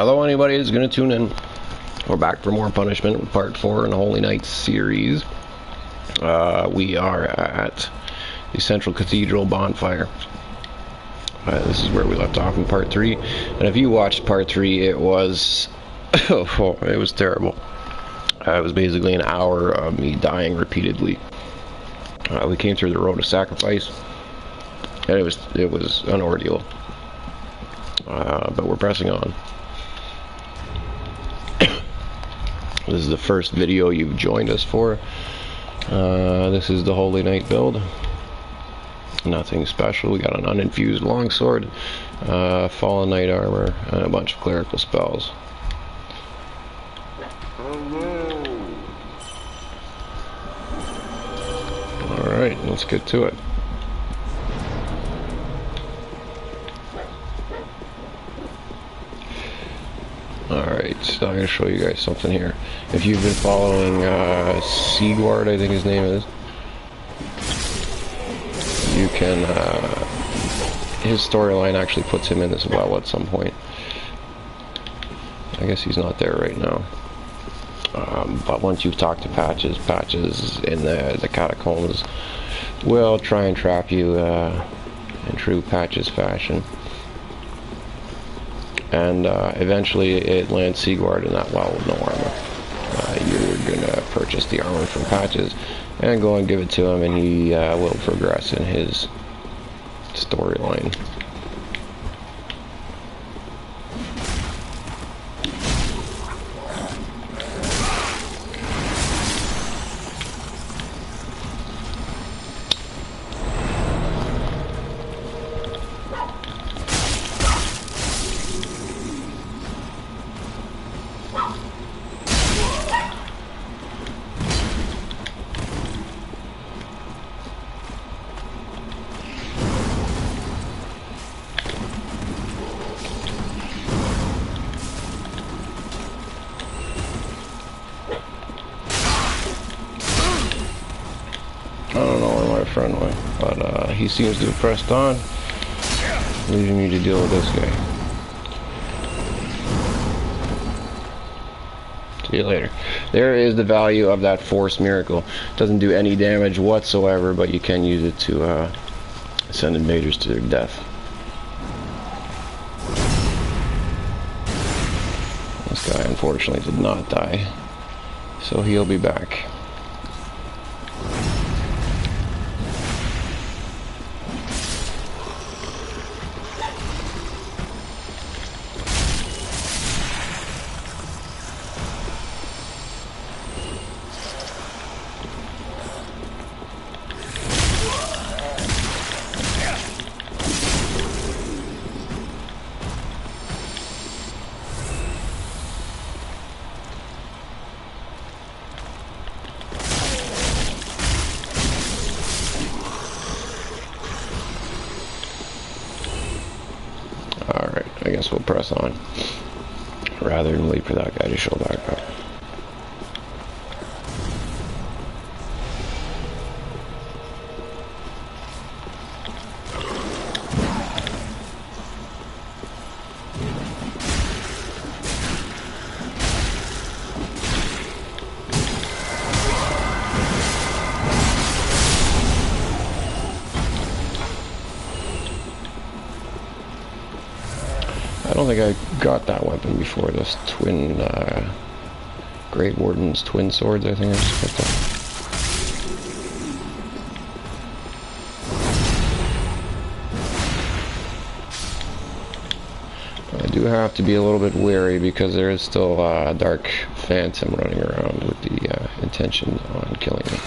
Hello, anybody that's going to tune in. We're back for more punishment with part 4 in the Holy Night series. We are at the Central Cathedral bonfire. This is where we left off in part 3. And if you watched part 3, it was... it was terrible. It was basically an hour of me dying repeatedly. We came through the road of sacrifice. And it was an ordeal. But we're pressing on. This is the first video you've joined us for. This is the Holy Night build. Nothing special. We got an uninfused longsword, fallen knight armor, and a bunch of clerical spells. Alright, let's get to it. Alright, so I'm going to show you guys something here. If you've been following Sigurd, I think his name is, you can, his storyline actually puts him in as well at some point. I guess he's not there right now. But once you've talked to Patches in the catacombs will try and trap you in true Patches fashion. And eventually it lands Sigurd in that well with no armor. You're going to purchase the armor from Patches and go and give it to him, and he will progress in his storyline. I don't know where my friend went, but he seems to have pressed on, leaving me to deal with this guy. See you later. There is the value of that Force Miracle. Doesn't do any damage whatsoever, but you can use it to send invaders to their death. This guy unfortunately did not die, so he'll be back. Alright, I guess we'll press on rather than wait for that guy to show back up. I don't think I got that weapon before. This twin, Great Warden's twin swords, I think I just picked up. I do have to be a little bit wary because there is still a dark phantom running around with the intention on killing me.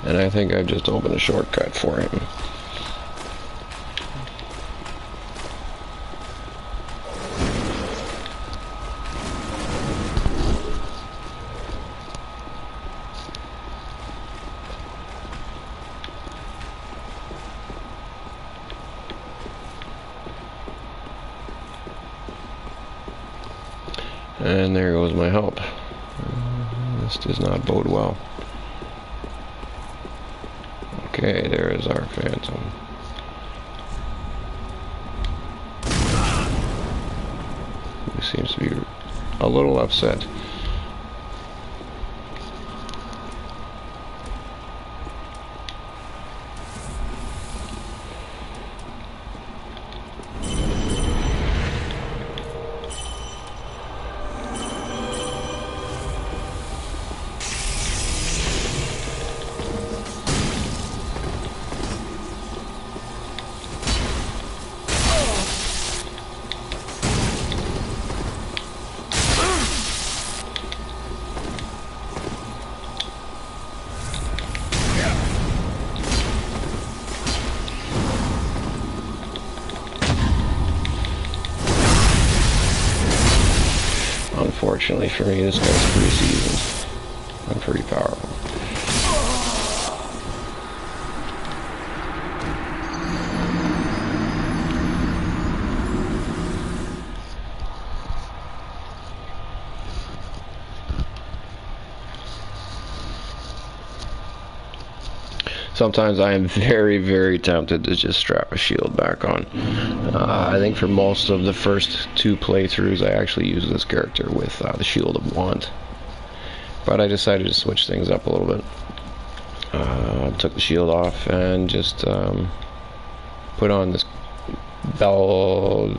And I think I've just opened a shortcut for him. And there goes my help. This does not bode well. Okay, there is our Phantom. He seems to be a little upset. Unfortunately for me, this guy's pretty seasoned and pretty powerful. Sometimes I am very, very tempted to just strap a shield back on. I think for most of the first 2 playthroughs I actually used this character with the Shield of Want. But I decided to switch things up a little bit. Took the shield off and just put on this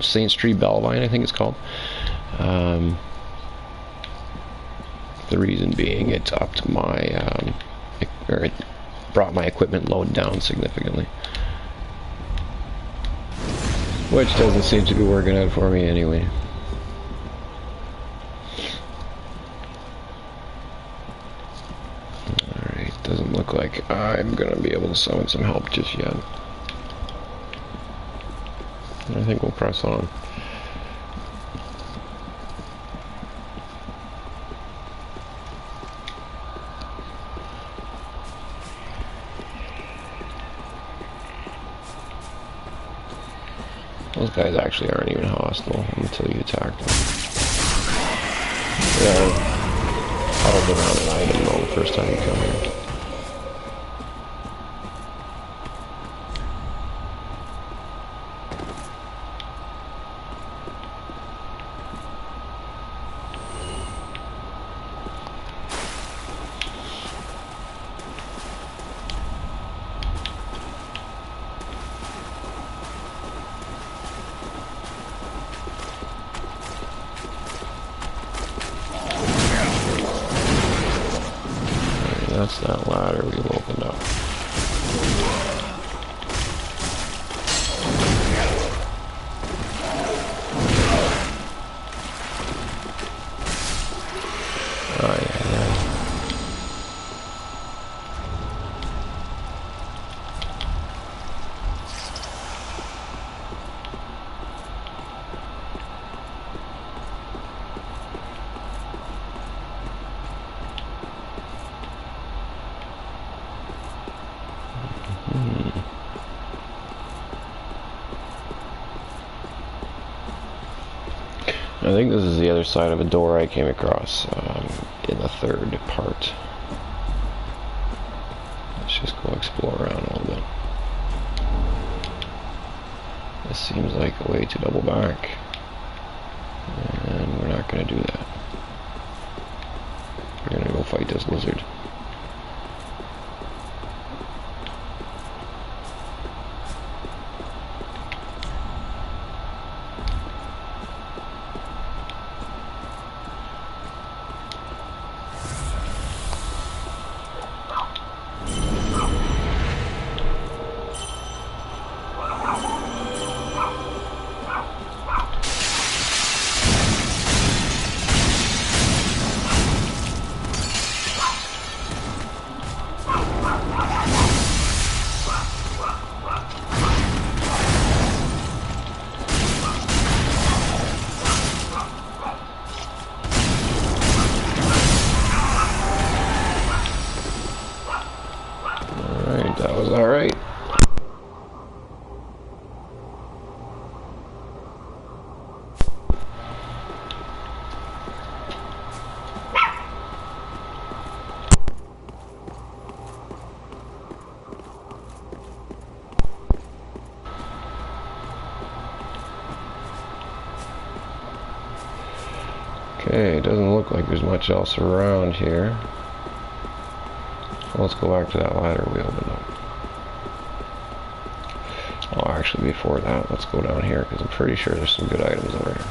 Saint's Tree Bellvine, I think it's called. The reason being it upped my, it brought my equipment load down significantly. Which doesn't seem to be working out for me anyway. Alright, doesn't look like I'm gonna be able to summon some help just yet. I think we'll press on. Those guys actually aren't even hostile until you attack them. They are huddled around an item though the first time you come here. That's that ladder we've opened up. Oh yeah. I think this is the other side of a door I came across in the third part. Let's just go explore around a little bit. This seems like a way to double back. And we're not going to do that. We're going to go fight this lizard. That was alright. think there's much else around here. So let's go back to that ladder we opened up. Oh, actually, before that, let's go down here because I'm pretty sure there's some good items over here.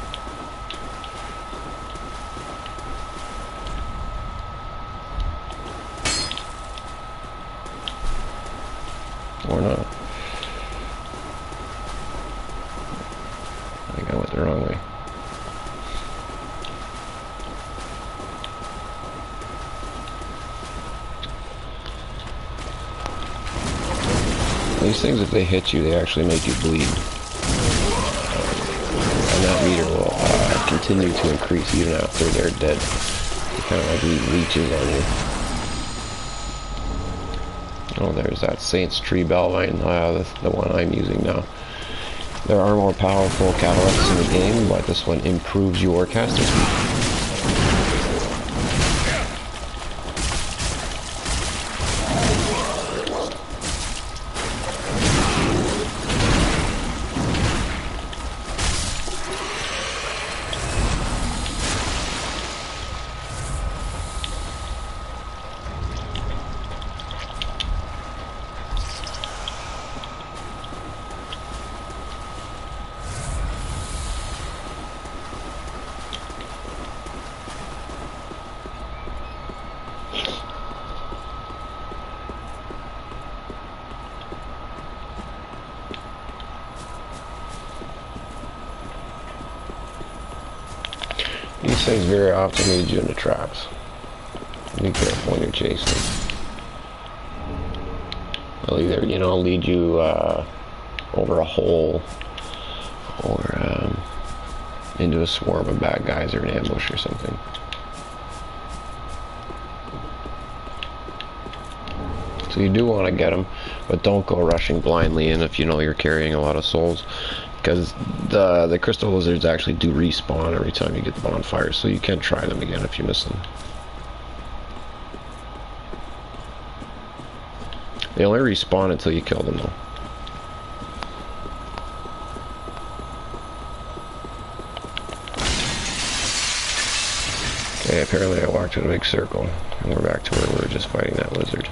Or not. I think I went the wrong way. These things, if they hit you, they actually make you bleed. And that meter will continue to increase even after they're dead. It kind of like leeches on you. Oh, there's that Saint's Tree Bellvine, the one I'm using now. There are more powerful catalysts in the game, but this one improves your casting speed. These things very often lead you into traps. Be careful when you're chasing them. They'll either, you know, lead you over a hole or into a swarm of bad guys or an ambush or something. So you do want to get them, but don't go rushing blindly in if you know you're carrying a lot of souls, because the crystal lizards actually do respawn every time you get the bonfires, so you can try them again if you miss them. They only respawn until you kill them though. Okay, apparently I walked in a big circle, and we're back to where we were just fighting that lizard.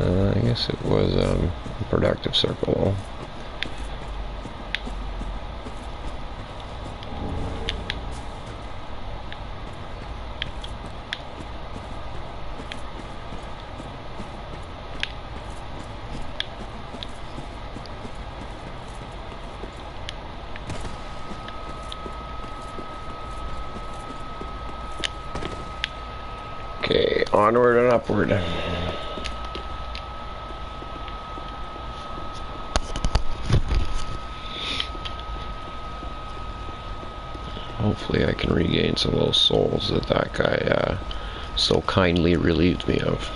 I guess it was a productive circle though. Okay, onward and upward. Hopefully I can regain some of those souls that that guy so kindly relieved me of.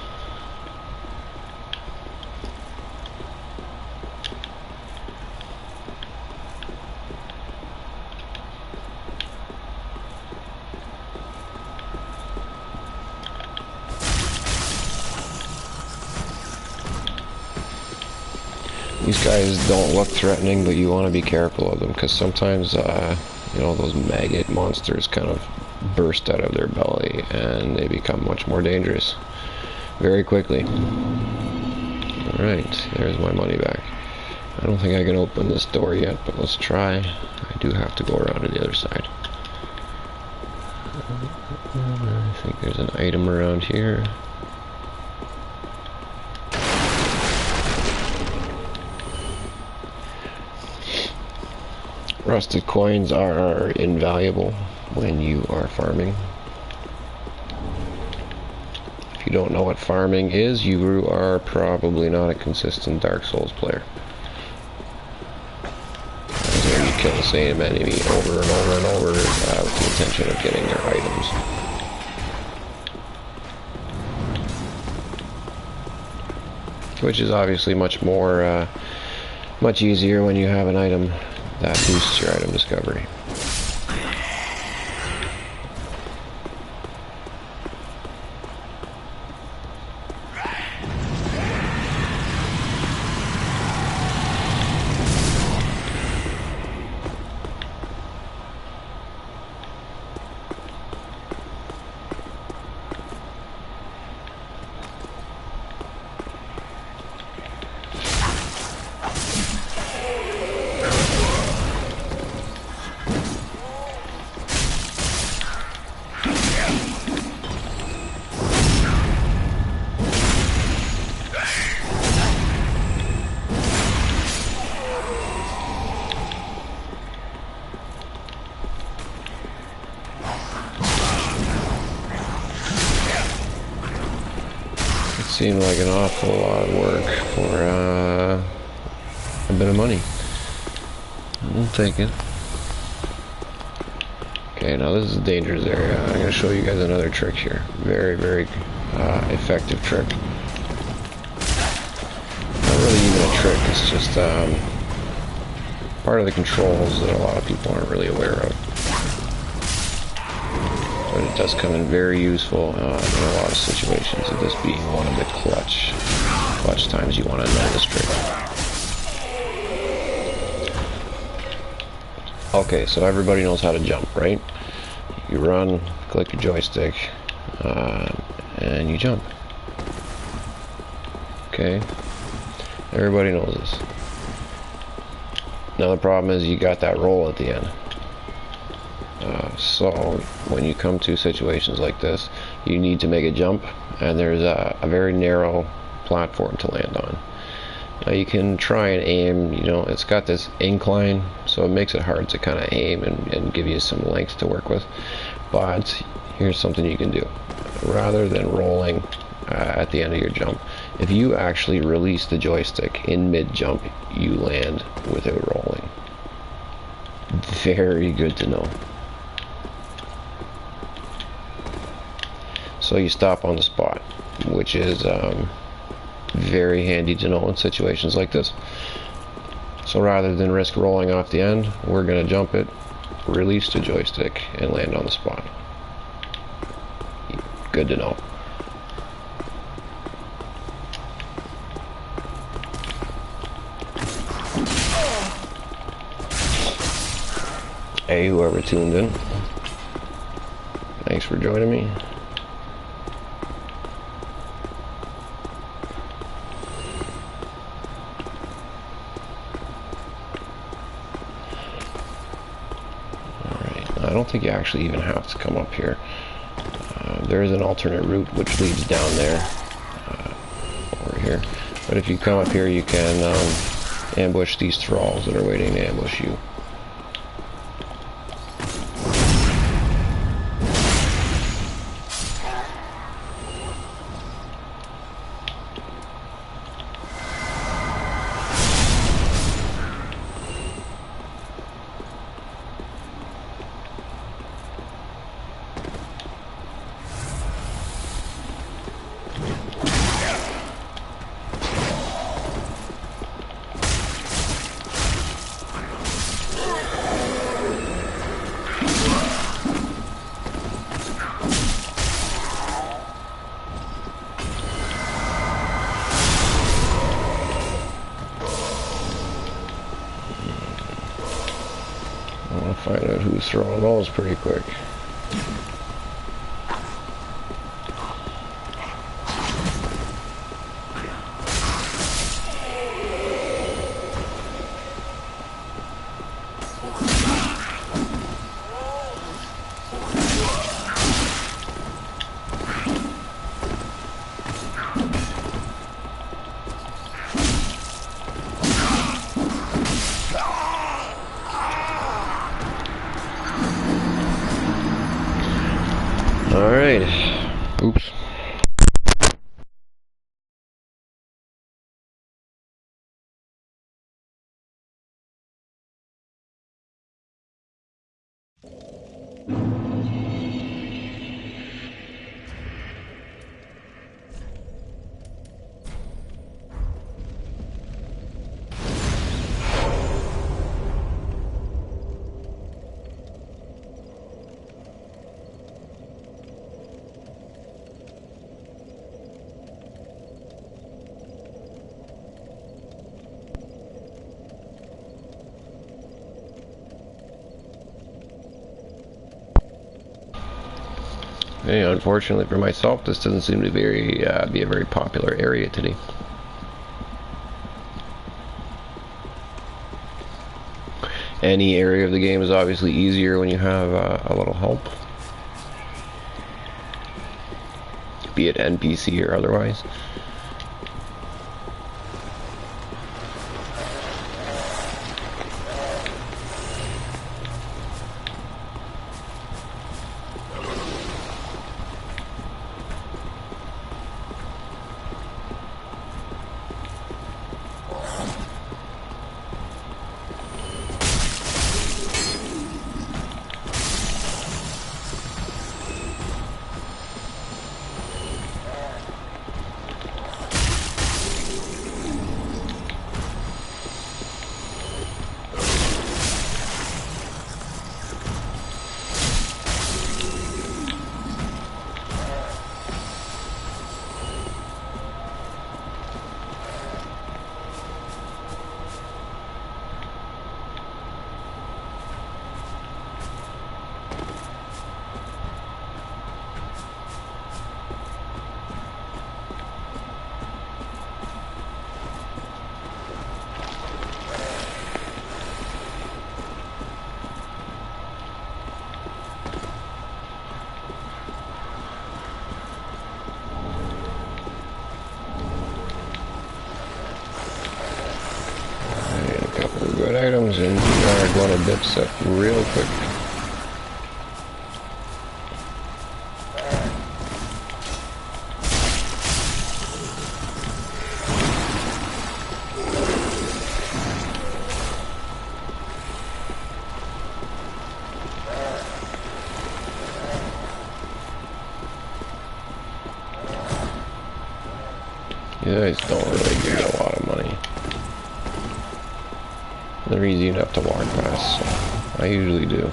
These guys don't look threatening, but you want to be careful of them, because sometimes you know, those maggot monsters kind of burst out of their belly and they become much more dangerous very quickly. Alright, there's my money back. I don't think I can open this door yet, but let's try. I do have to go around to the other side. I think there's an item around here. Rusted coins are invaluable when you are farming. If you don't know what farming is, you are probably not a consistent Dark Souls player. That's where you kill the same enemy over and over and over with the intention of getting their items. Which is obviously much easier when you have an item that boosts your item discovery. Seemed like an awful lot of work for a bit of money. We'll take it. Okay, now this is a dangerous area. I'm going to show you guys another trick here. Very, very effective trick. Not really even a trick, it's just part of the controls that a lot of people aren't really aware of. But it does come in very useful in a lot of situations, and this being one of the clutch times you want to know this trick. Okay, so everybody knows how to jump, right? You run, click your joystick, and you jump. Okay? Everybody knows this. Now the problem is you got that roll at the end. So when you come to situations like this, you need to make a jump, and there's a very narrow platform to land on. Now you can try and aim, you know, it's got this incline, so it makes it hard to kind of aim and give you some length to work with. But here's something you can do. Rather than rolling at the end of your jump, if you actually release the joystick in mid-jump, you land without rolling. Very good to know. So you stop on the spot, which is very handy to know in situations like this. So rather than risk rolling off the end, we're going to jump it, release the joystick, and land on the spot. Good to know. Hey, whoever tuned in, thanks for joining me. Alright, I don't think you actually even have to come up here. There is an alternate route which leads down there, over here. But if you come up here, you can ambush these thralls that are waiting to ambush you. Find out who's throwing those pretty quick. Alright. Oops. Hey, unfortunately for myself, this doesn't seem to be a very popular area today. Any area of the game is obviously easier when you have a little help, be it NPC or otherwise. items and you are going to dipset real quick. You guys don't really give you a lot of money. They're easy enough to walk past, so I usually do.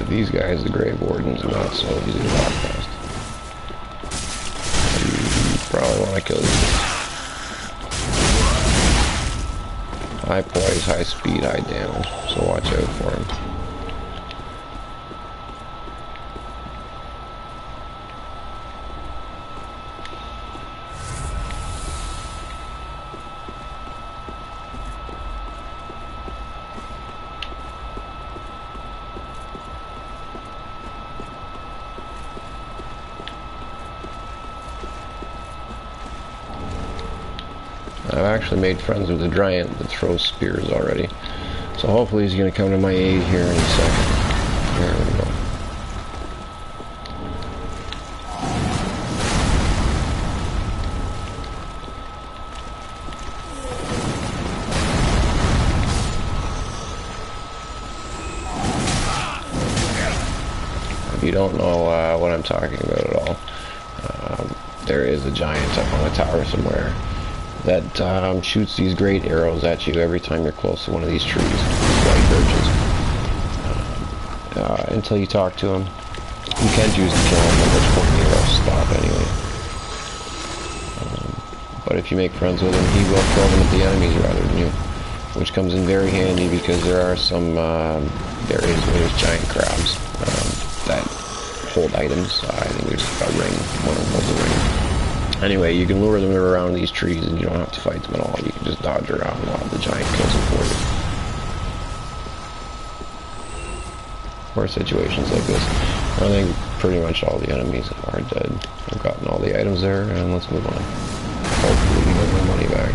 These guys, the Grave Wardens, are not so easy to walk past. You probably want to kill these. High poise, high speed, high damage, so watch out for them. I've actually made friends with a giant that throws spears already. So hopefully he's going to come to my aid here in a second. There we go. If you don't know what I'm talking about at all, there is a giant up on a tower somewhere that shoots these great arrows at you every time you're close to one of these trees, white birches. Until you talk to him. You can choose to kill him, at which point the arrows stop anyway. But if you make friends with him, he will throw them at the enemies rather than you, which comes in very handy because there are some areas where there's giant crabs that hold items. I think there's a ring, one of them holds a ring. Anyway, you can lure them around these trees and you don't have to fight them at all. You can just dodge around while the giant kills them for you. Or situations like this. I think pretty much all the enemies are dead. I've gotten all the items there, and let's move on. Hopefully we get my money back.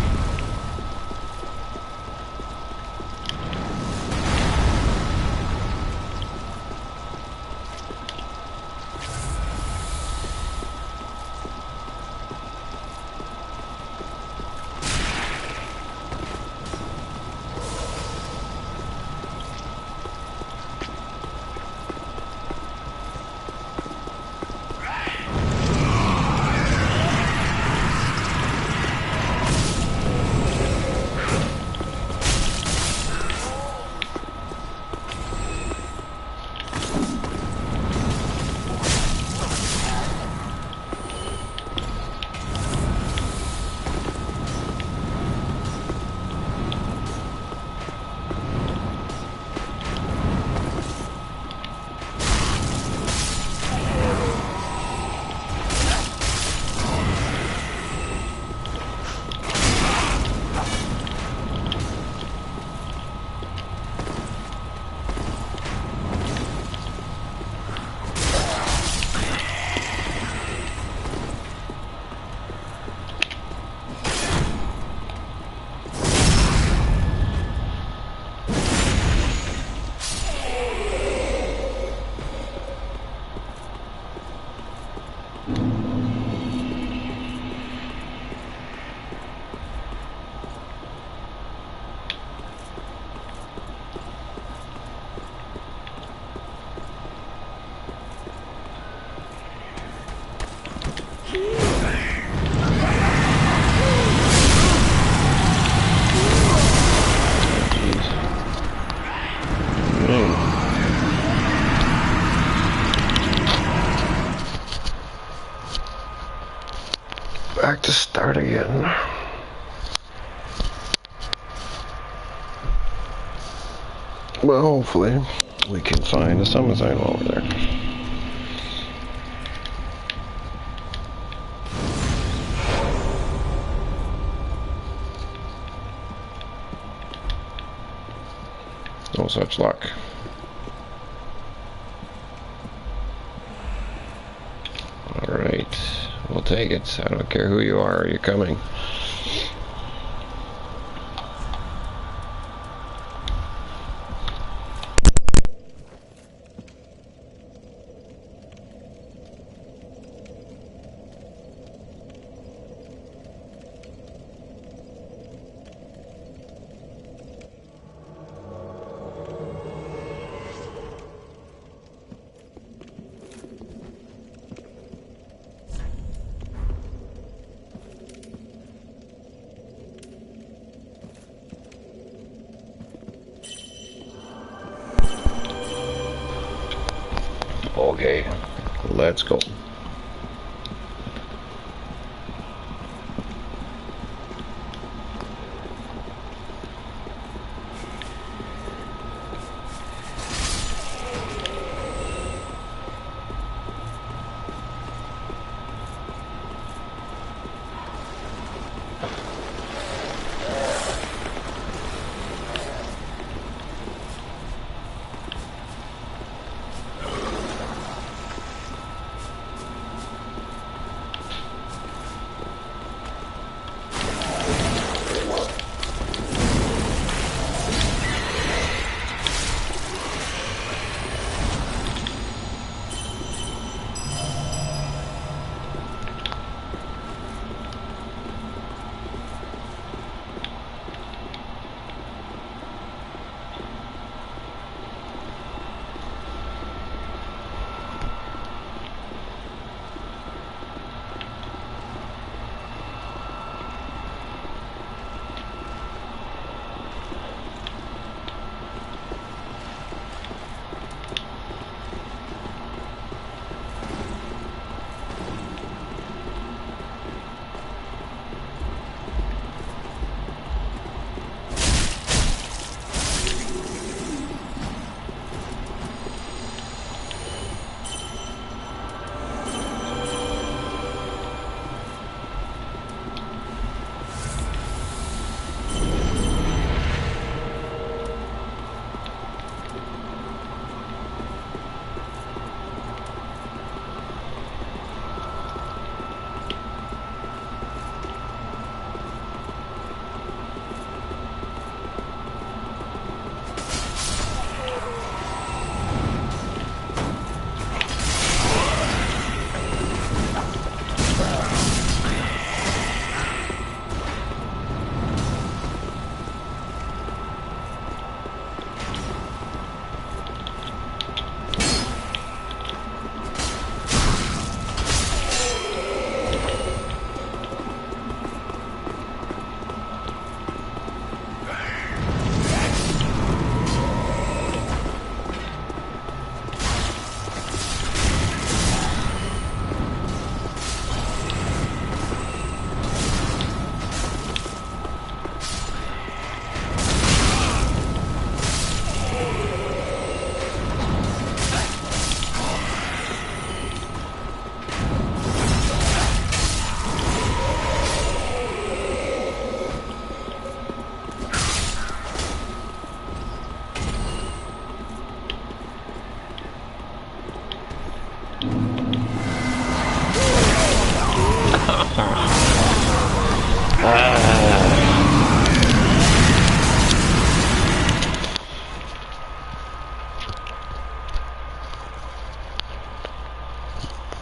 Well, hopefully we can find a summon sign while we're there. No such luck. Alright, we'll take it. I don't care who you are, you're coming. Okay, let's go.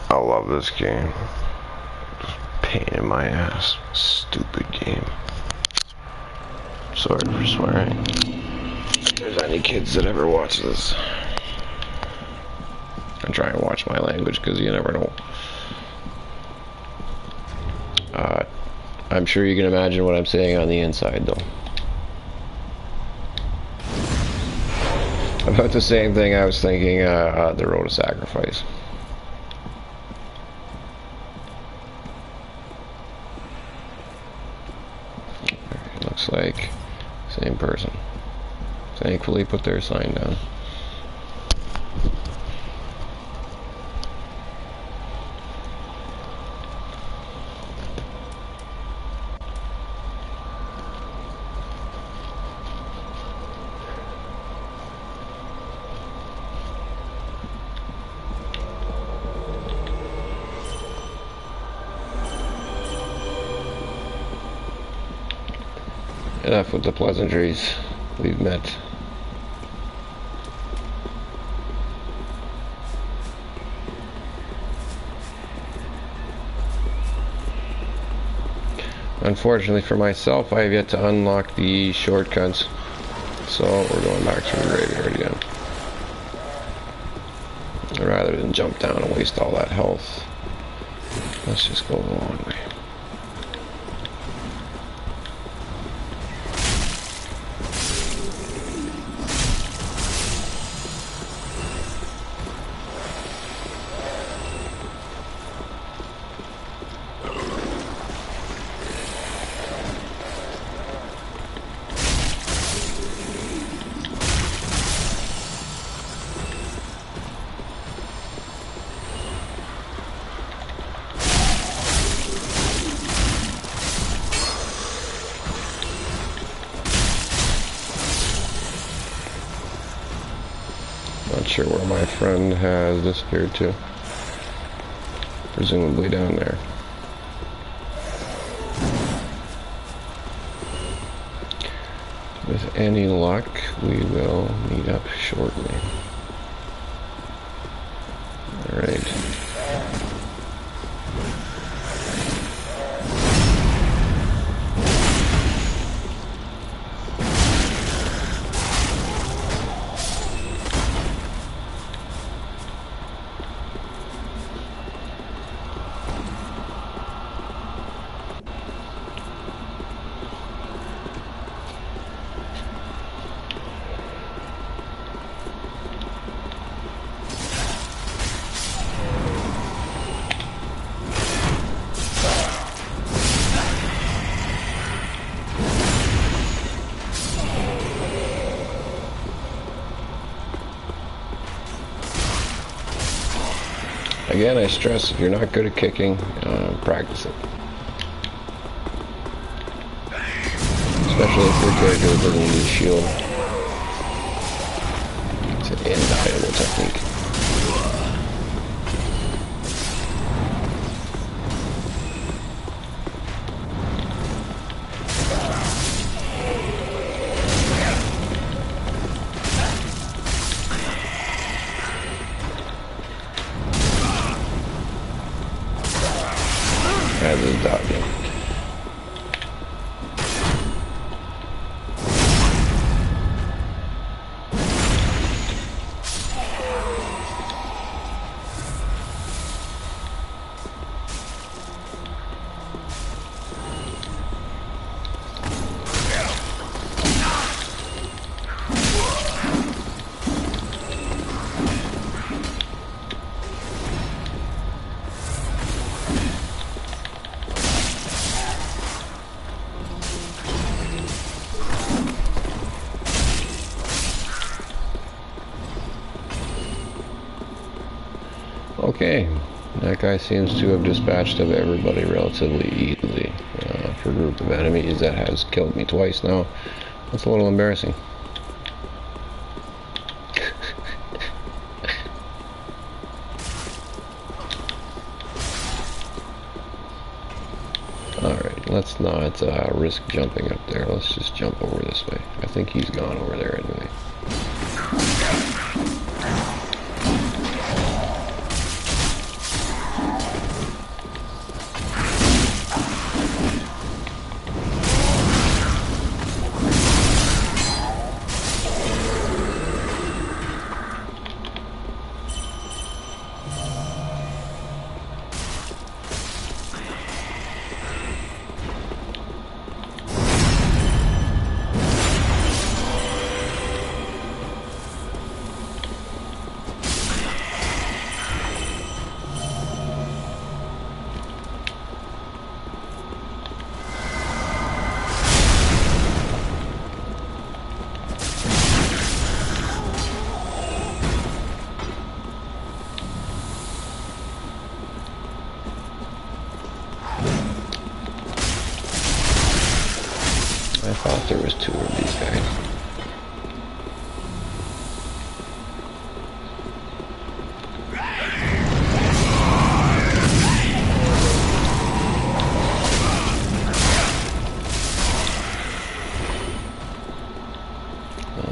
I love this game. Just pain in my ass. Stupid game. Sorry for swearing. If there's any kids that ever watch this, I try and watch my language because you never know. I'm sure you can imagine what I'm saying on the inside, though. About the same thing I was thinking, the Road to Sacrifice. Looks like same person. thankfully put their sign down. Enough with the pleasantries. We've met. Unfortunately for myself, I have yet to unlock the shortcuts, so we're going back to the graveyard again. Rather than jump down and waste all that health, let's just go the long way. Not sure where my friend has disappeared to. Presumably down there. With any luck, we will meet up shortly. Alright. Again, I stress, if you're not good at kicking, practice it. Especially if your character doesn't use a shield. It's an invaluable technique. As is dodging. Okay, that guy seems to have dispatched of everybody relatively easily. For a group of enemies that has killed me twice now, that's a little embarrassing. Alright, let's not risk jumping up there. Let's just jump over this way. I think he's gone over there anyway. thought there was 2 of these guys.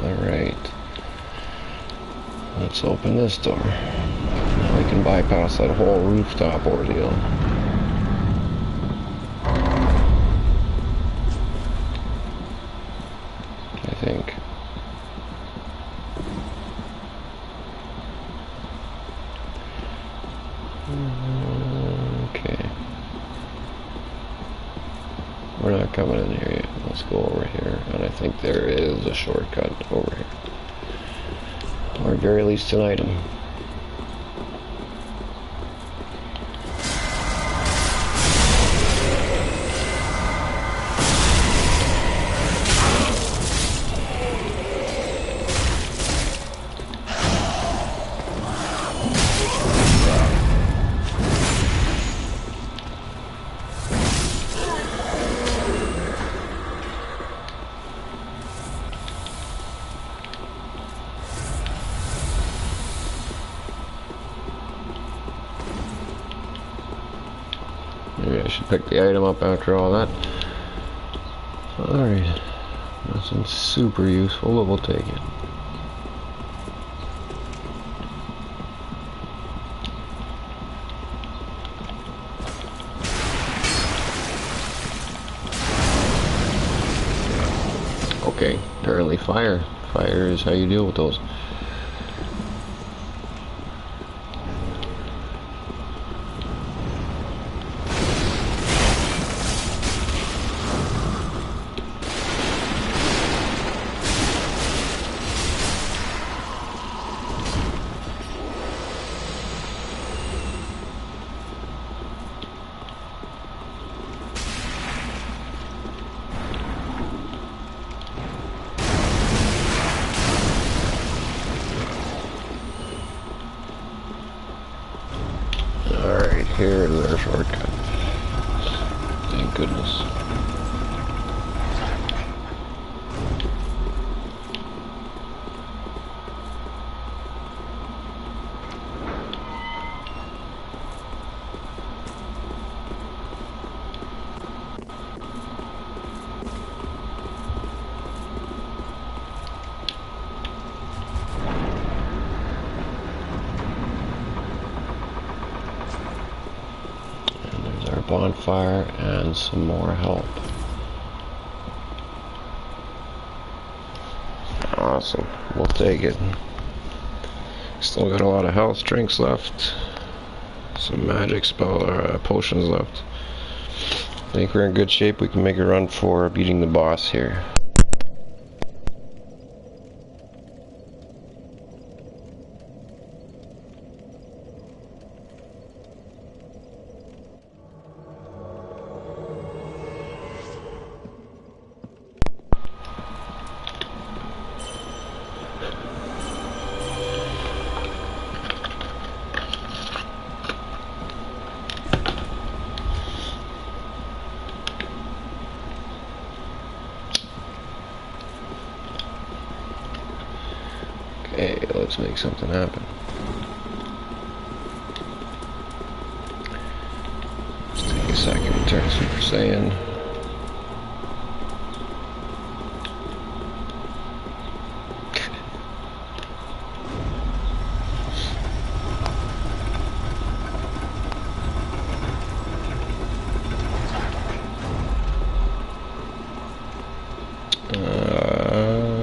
Alright. Let's open this door. Now we can bypass that whole rooftop ordeal. I think. Okay. We're not coming in here yet. Let's go over here. And I think there is a shortcut over here. Or at very least an item. Maybe I should pick the item up after all that. Alright. Nothing super useful, but we'll take it. Okay, apparently fire. Fire is how you deal with those. Alright, here is our shortcut. Thank goodness. Bonfire and some more help. Awesome, we'll take it. Still got a lot of health drinks left, some magic potions left. I think we're in good shape. We can make a run for beating the boss here. Okay, let's make something happen. Let's take a second to turn Super Saiyan.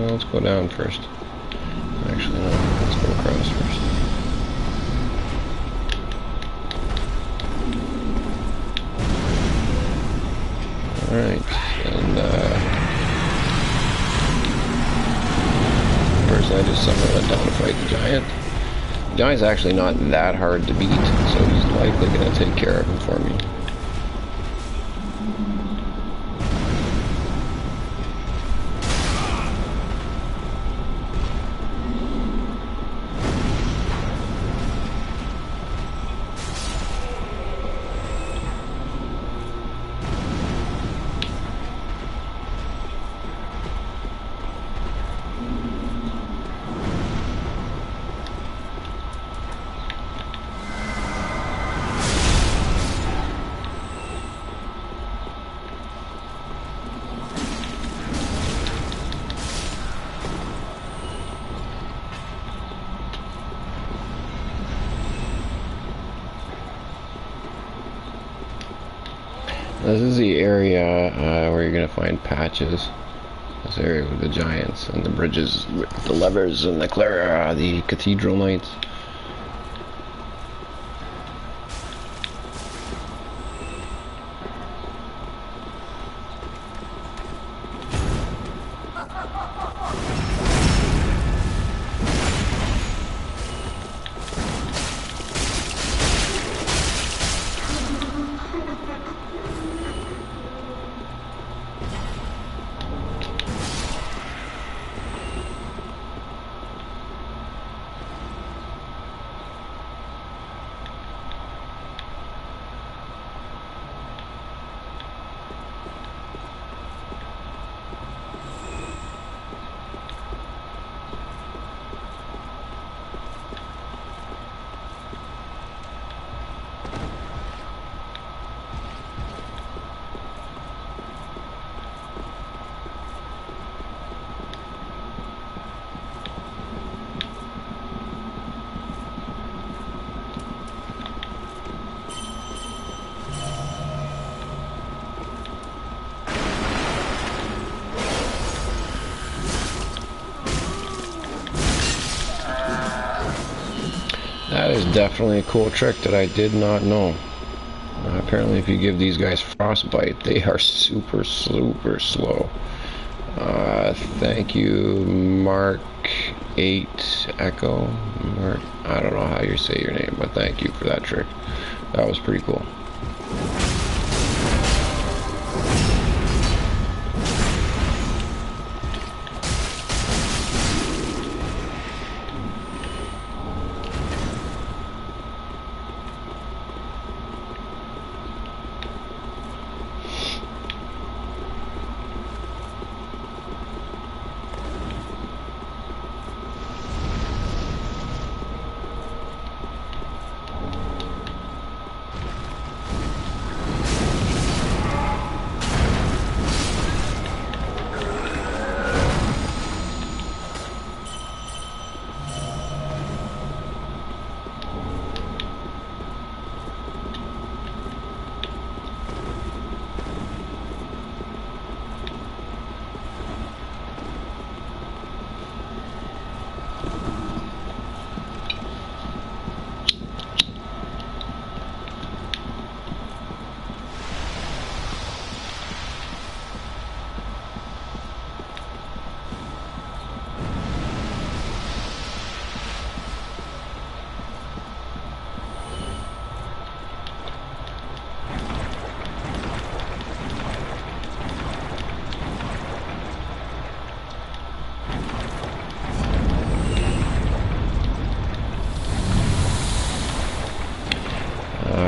Let's go down first. Actually, no, let's go across first. Alright, and first I just somehow went down to fight the giant. The giant's actually not that hard to beat, so he's likely going to take care of him for me. This is the area where you're going to find patches. This area with the giants and the bridges with the levers and the cathedral knights. That is definitely a cool trick that I did not know. Apparently if you give these guys frostbite, they are super slow. Thank you, Mark 8 Echo. Mark, I don't know how you say your name, but thank you for that trick. That was pretty cool.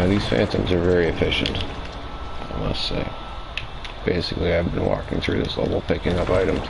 These phantoms are very efficient, I must say. Basically, I've been walking through this level picking up items.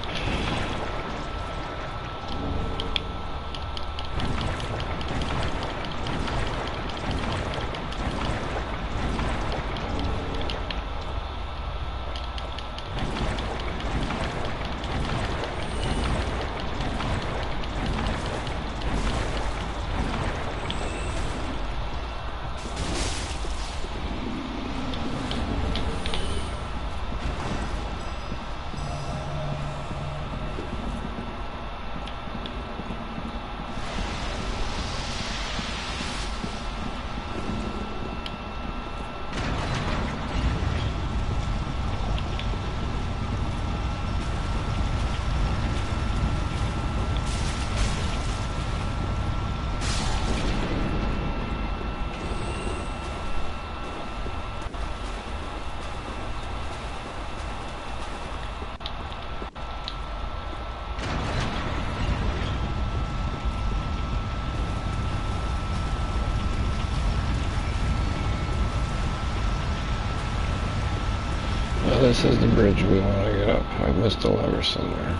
Well, this is the bridge we want to get up. I missed a lever somewhere.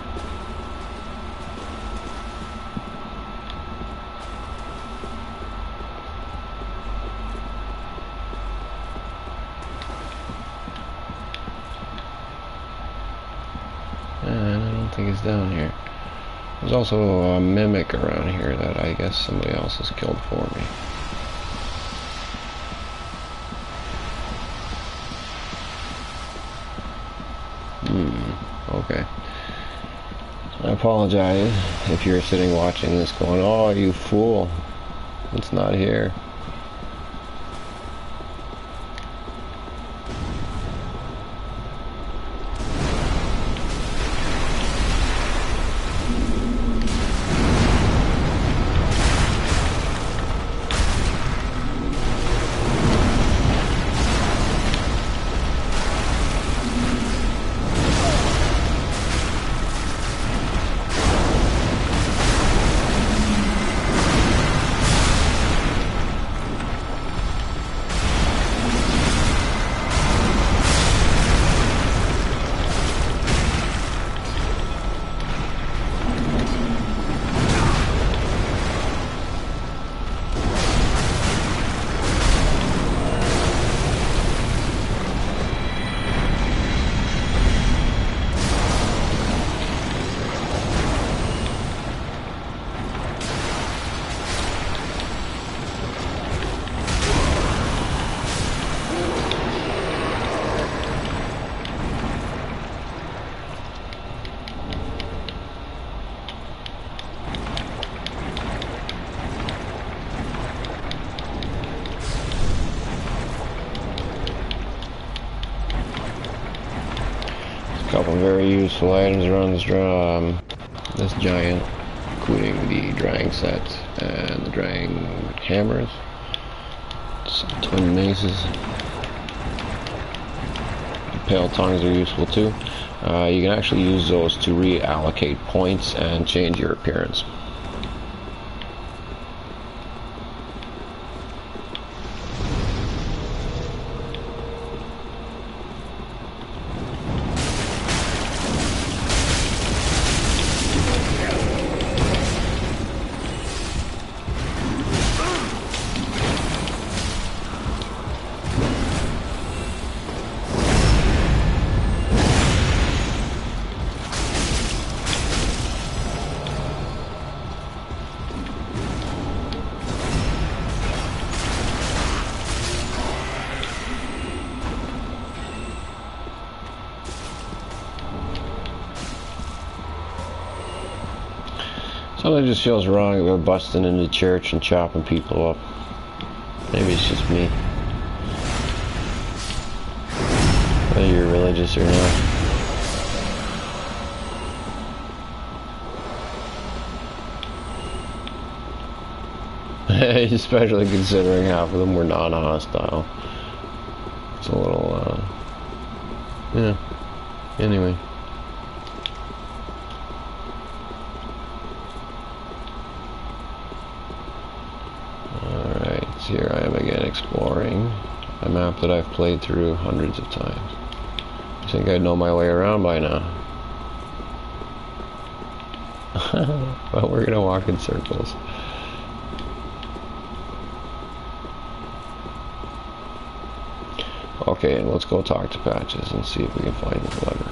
And I don't think it's down here. There's also a mimic around here that I guess somebody else has killed for me. Okay. I apologize if you're sitting watching this going, oh, you fool. It's not here. Couple very useful items around this giant, including the drying set and the drying hammers, some twin maces. The pale tongues are useful too. You can actually use those to reallocate points and change your appearance. Something just feels wrong about busting into church and chopping people up. Maybe it's just me. Whether you're religious or not. Especially considering half of them were non-hostile. It's a little, yeah. Anyway. Here I am again exploring a map that I've played through hundreds of times. I think I'd know my way around by now. Well, we're gonna walk in circles. Okay, and let's go talk to Patches and see if we can find the lever.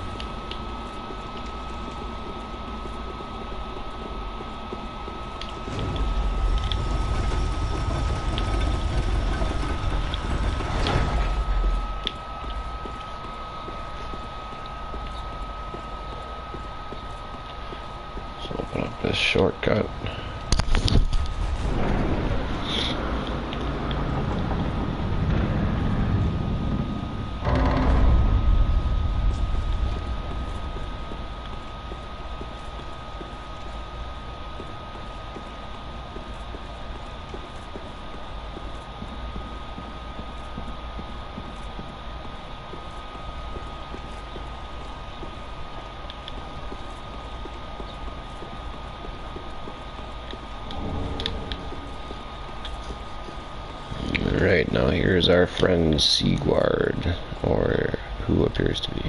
This shortcut. Right, now here's our friend Sigward, or who appears to be.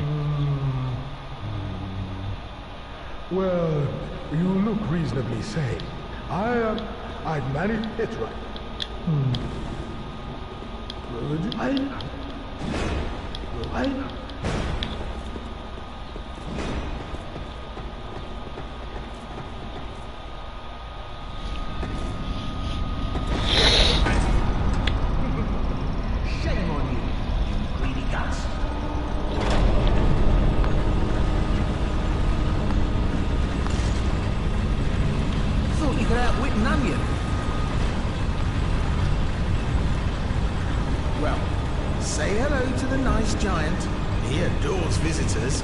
Well, you look reasonably sane. I've managed it right. Shame on you, you greedy guts. Say hello to the nice giant. He adores visitors.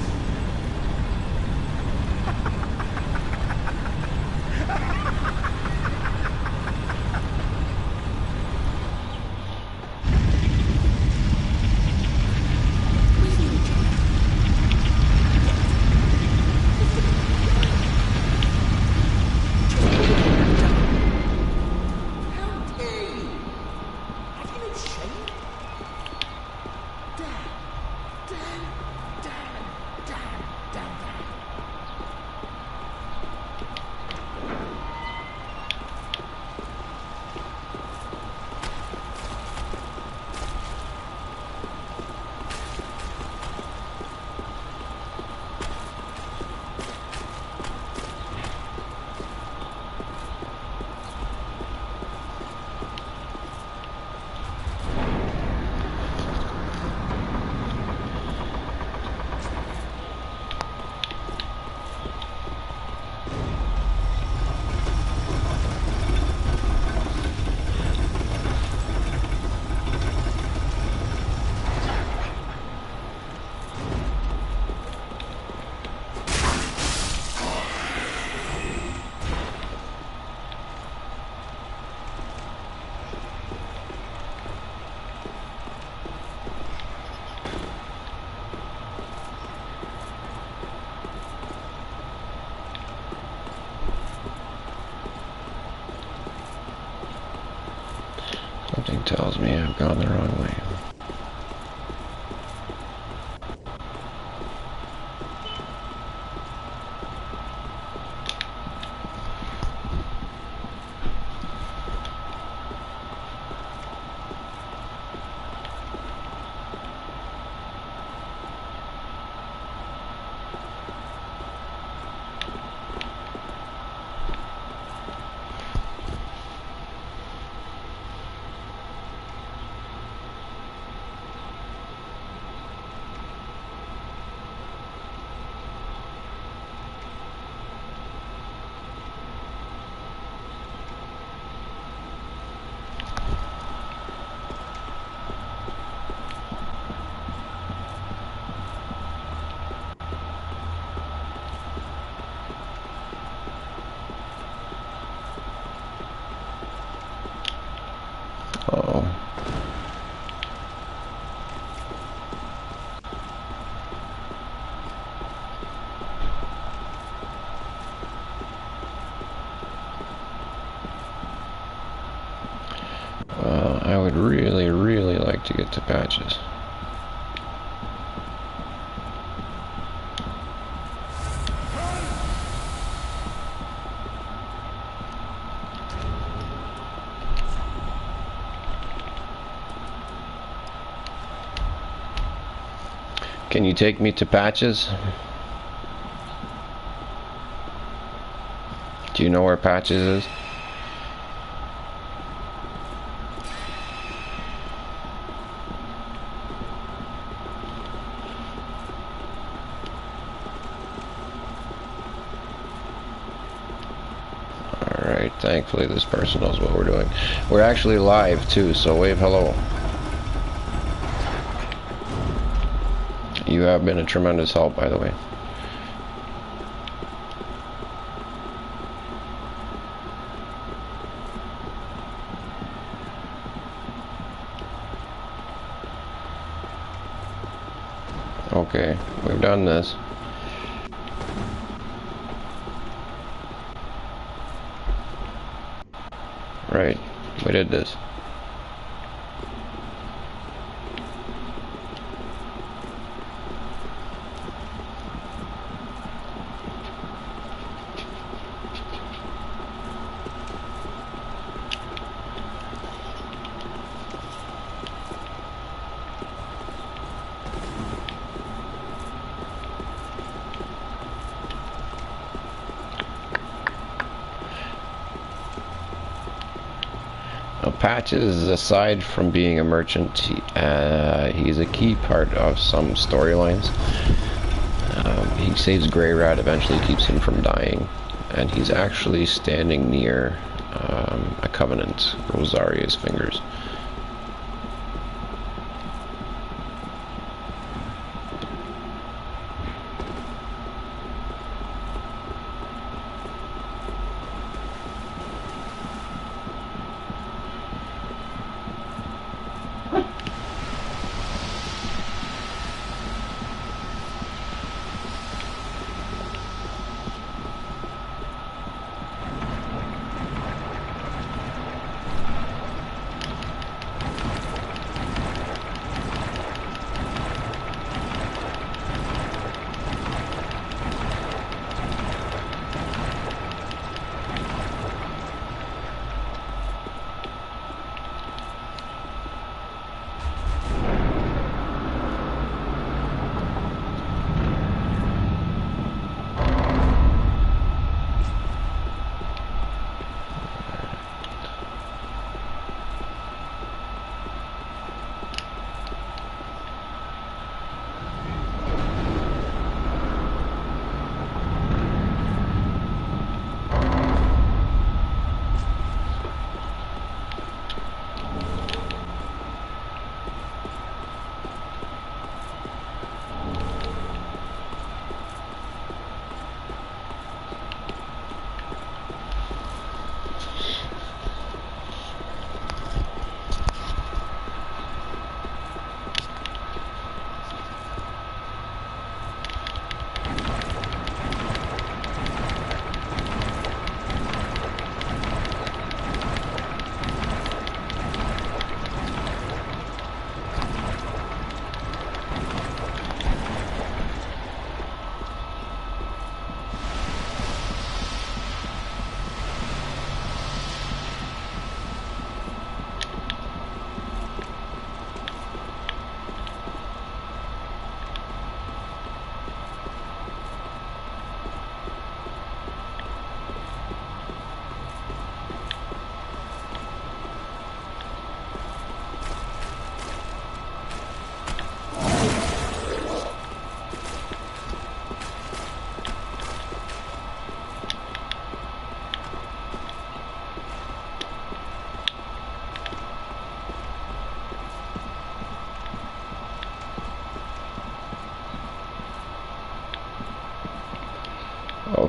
Something tells me I've gone the wrong way. Uh-oh. Well, I would really, really like to get to Patches. Can you take me to Patches? Do you know where Patches is? Alright, thankfully this person knows what we're doing. We're actually live too, so wave hello. You have been a tremendous help, by the way. Okay, we've done this. Right, we did this. Patches, aside from being a merchant, he's a key part of some storylines. He saves Grey Rat, eventually keeps him from dying, and he's actually standing near a Covenant, Rosaria's fingers.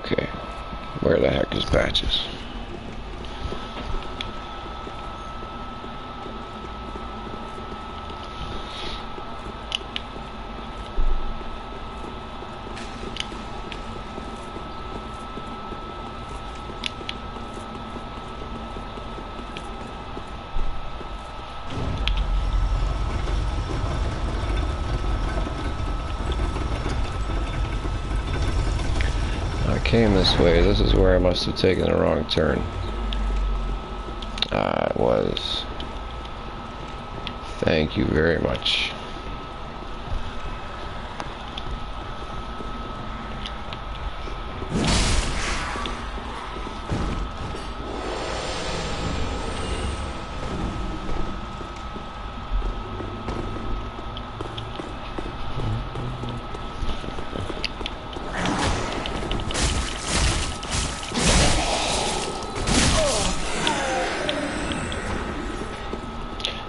Okay. Where the heck is Patches? I came this way. This is where I must have taken the wrong turn. It was. Thank you very much.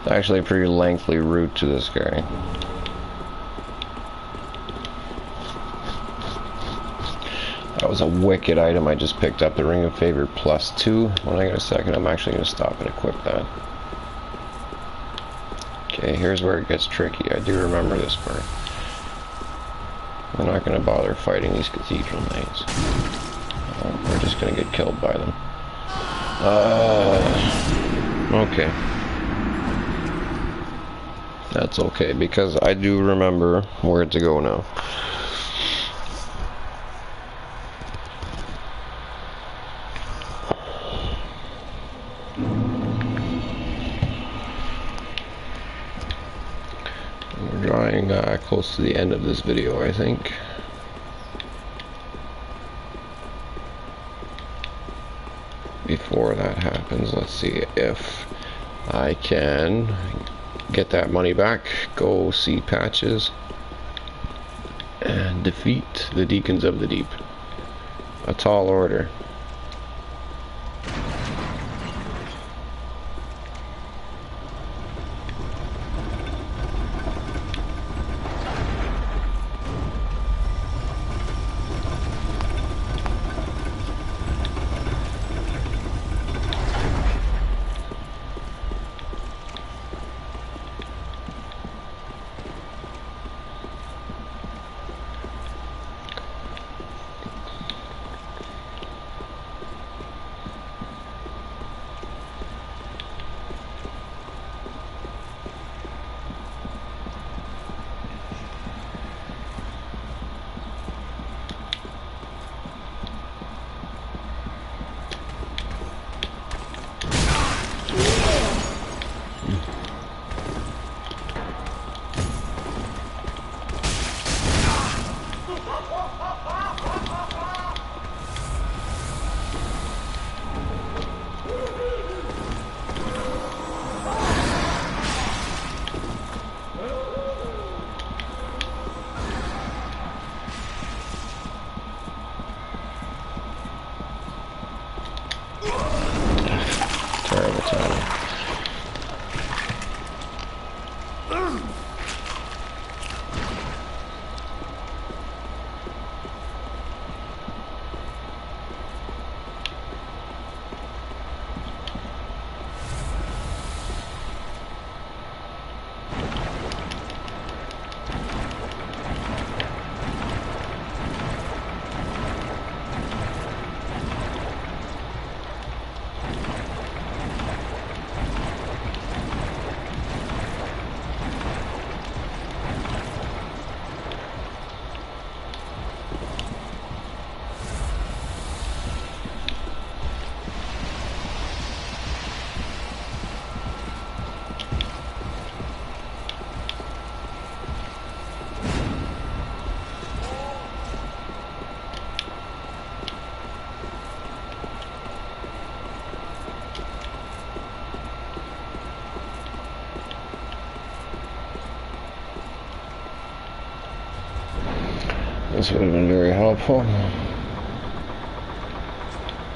Actually a pretty lengthy route to this guy. That was a wicked item I just picked up, the Ring of Favor +2. When I get a second, I'm actually going to stop and equip that. Okay, here's where it gets tricky. I do remember this part. We're not going to bother fighting these Cathedral Knights. We're just going to get killed by them. Okay. That's okay, because I do remember where to go now. We're drawing close to the end of this video, I think. Before that happens, let's see if I can get that money back, go see Patches, and defeat the Deacons of the Deep. A tall order. Terrible timing. This would have been very helpful.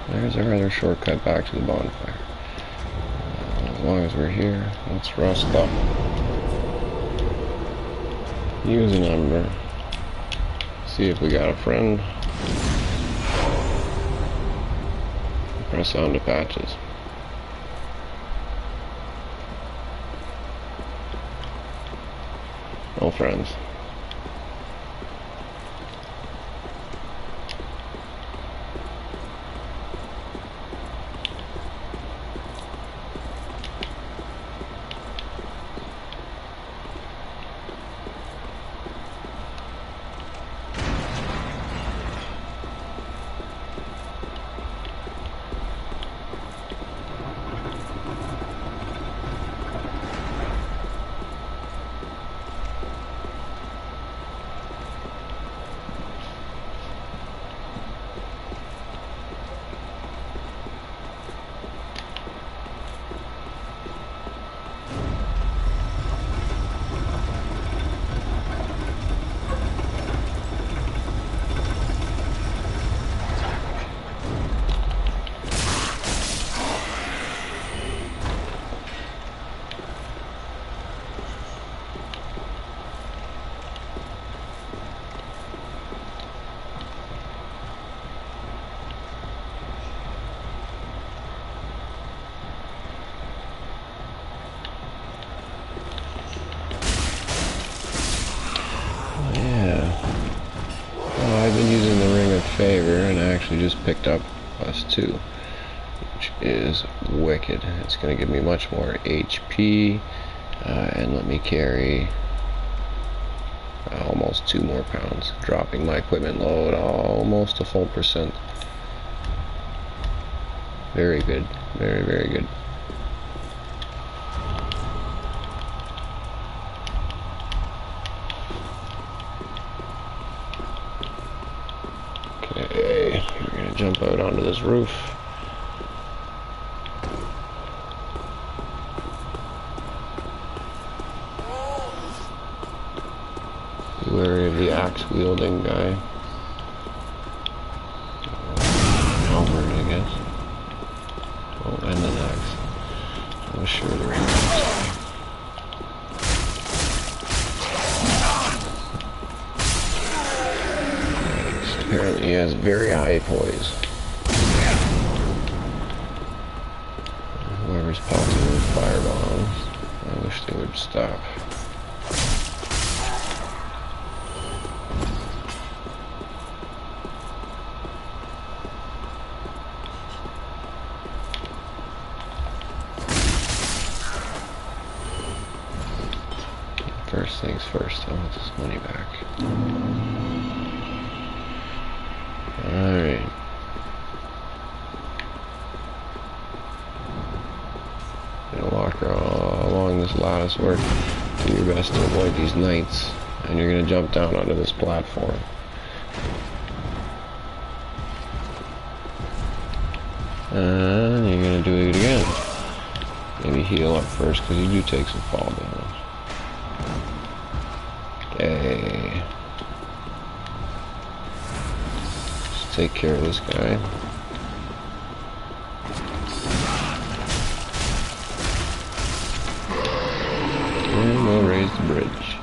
There's our other shortcut back to the bonfire. As long as we're here, let's rust up. Use a number. See if we got a friend. Press on to patches. No friends. I've been using the Ring of Favor, and I actually just picked up +2, which is wicked. It's going to give me much more HP, and let me carry almost 2 more pounds, dropping my equipment load almost a full %. Very good, very, very good. Okay, we're gonna jump out onto this roof. Be wary of the axe-wielding guy. Over it, I guess. Oh, and an axe. I was sure there was an axe. Apparently he has very high poise. Whoever's popping those firebombs, I wish they would stop. First things first, I want this money back. Alright. Gonna walk along this lattice work. Do your best to avoid these knights. And you're gonna jump down onto this platform. And you're gonna do it again. Maybe heal up first, because you do take some fall damage. Okay. Just take care of this guy. And we'll raise the bridge.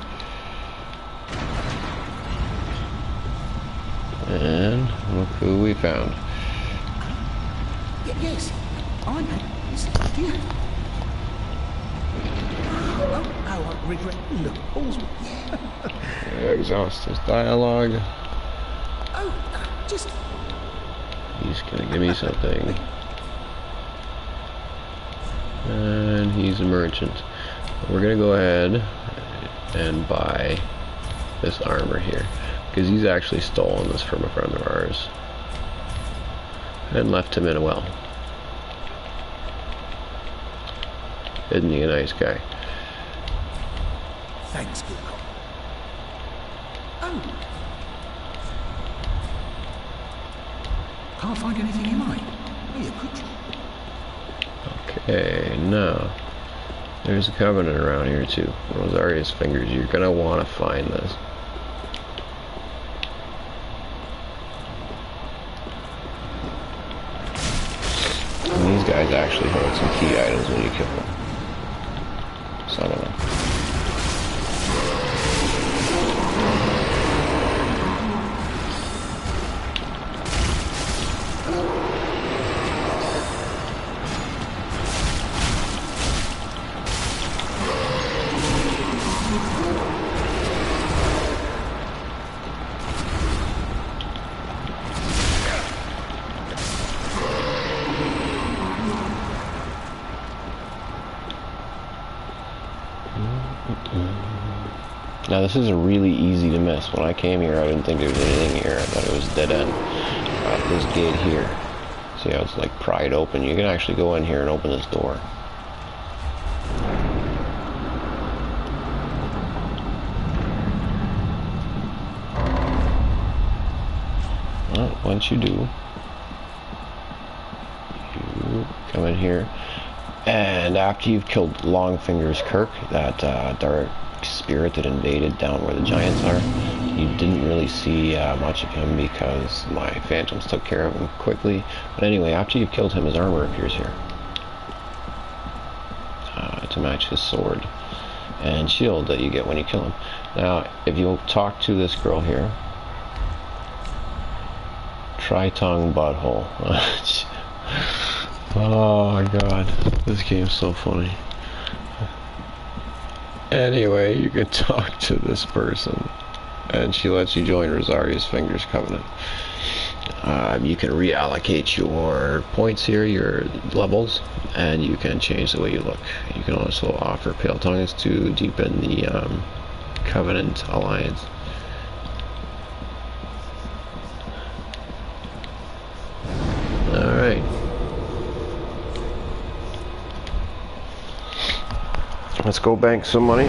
And look who we found. Yes, I'm here. Oh, I regret. Look, all's Exhaust his dialogue. Oh, just... He's gonna give me something. And he's a merchant. We're gonna go ahead and buy this armor here, because he's actually stolen this from a friend of ours and left him in a well. Isn't he a nice guy? Thanks, good cop. Oh. Can't find anything you like. Here, could you? Okay, no. There's a covenant around here too. Rosaria's fingers. You're gonna want to find this. And these guys actually hold some key items when you kill them. Some of them. Now this is really easy to miss. When I came here, I didn't think there was anything here. I thought it was dead end. This gate here. See how it's like pried open? You can actually go in here and open this door. Well, once you do, you come in here, and after you've killed Longfingers Kirk, that dark spirit that invaded down where the giants are, you didn't really see much of him because my phantoms took care of him quickly. But anyway, after you've killed him, his armor appears here to match his sword and shield that you get when you kill him. Now, if you'll talk to this girl here, Tri-tongue butthole. Oh my god, this game's so funny. Anyway, you can talk to this person, and she lets you join Rosaria's Fingers Covenant. You can reallocate your points here, your levels, and you can change the way you look. You can also offer Pale Tongues to deepen the Covenant alliance. Alright. Let's go bank some money.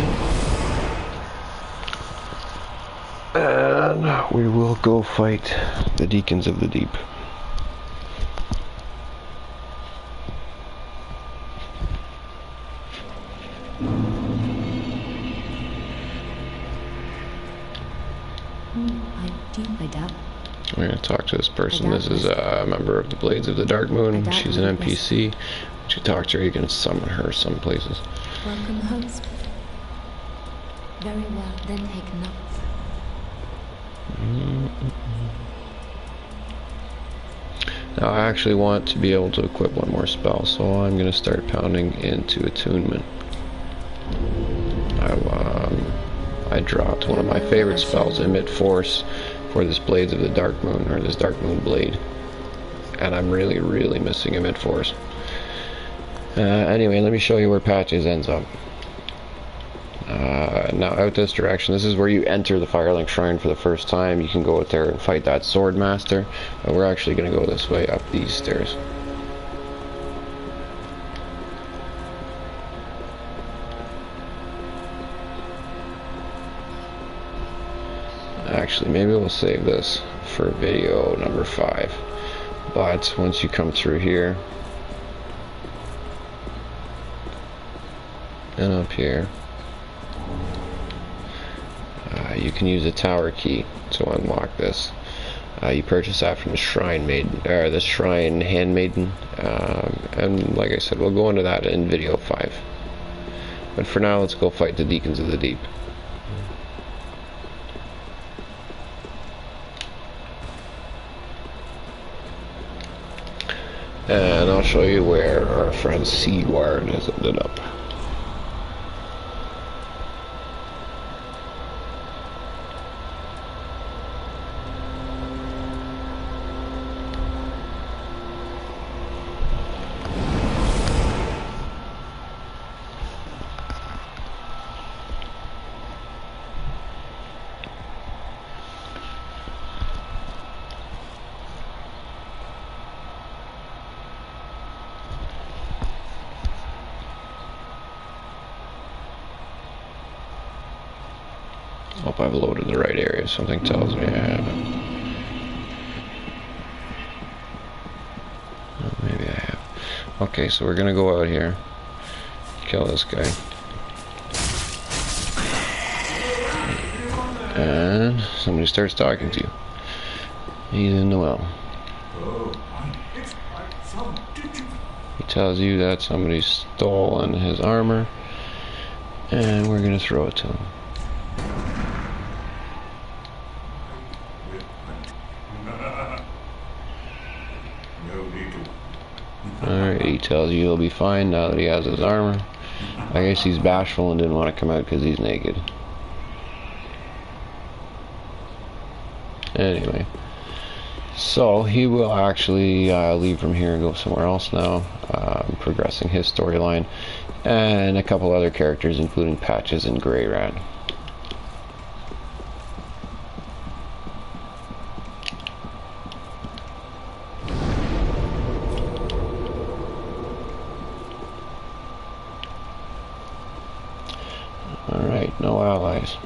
And we will go fight the Deacons of the Deep. I doubt. We're going to talk to this person. This is a member of the Blades of the Dark Moon. She's an NPC. Once you talk to her, you can summon her some places. Welcome, host. Very well, then take notes. Now I actually want to be able to equip one more spell, so I'm going to start pounding into attunement. I dropped one of my favorite spells, Emit Force, for this Blades of the Dark Moon, or this Dark Moon Blade. And I'm really, really missing Emit Force. Anyway, let me show you where Patches ends up. Now out this direction, this is where you enter the Firelink Shrine for the first time. You can go out there and fight that Sword Master. We're actually going to go this way, up these stairs. Actually, maybe we'll save this for video number 5. But once you come through here, and up here, you can use a tower key to unlock this. You purchase that from the Shrine Maiden, or the Shrine Handmaiden, and like I said, we'll go into that in video 5. But for now, let's go fight the Deacons of the Deep. And I'll show you where our friend Seaward has ended up. Hope I've loaded the right area. Something tells me I haven't. Oh, maybe I have. Okay, so we're gonna go out here, kill this guy, and somebody starts talking to you. He's in the well. He tells you that somebody stolen his armor, and we're gonna throw it to him. Alright, he tells you he'll be fine now that he has his armor. I guess he's bashful and didn't want to come out because he's naked. Anyway, So he will actually leave from here and go somewhere else now, progressing his storyline, and a couple other characters, including Patches and Grey Rat. Alright, no allies.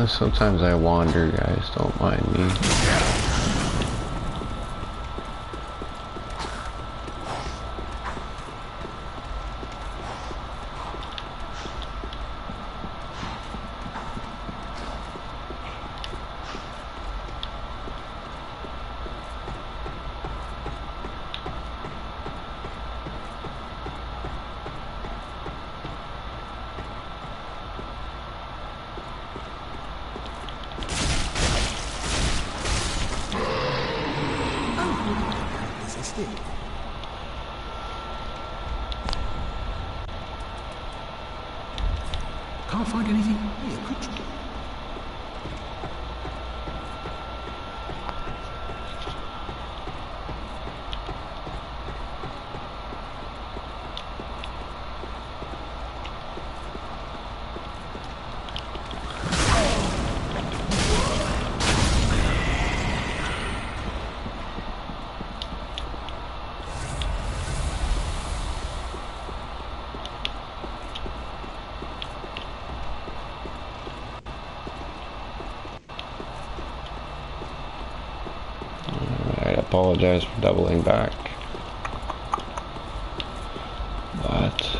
Sometimes I wander, guys, don't mind me. Can't find anything here, could you? I apologize for doubling back, but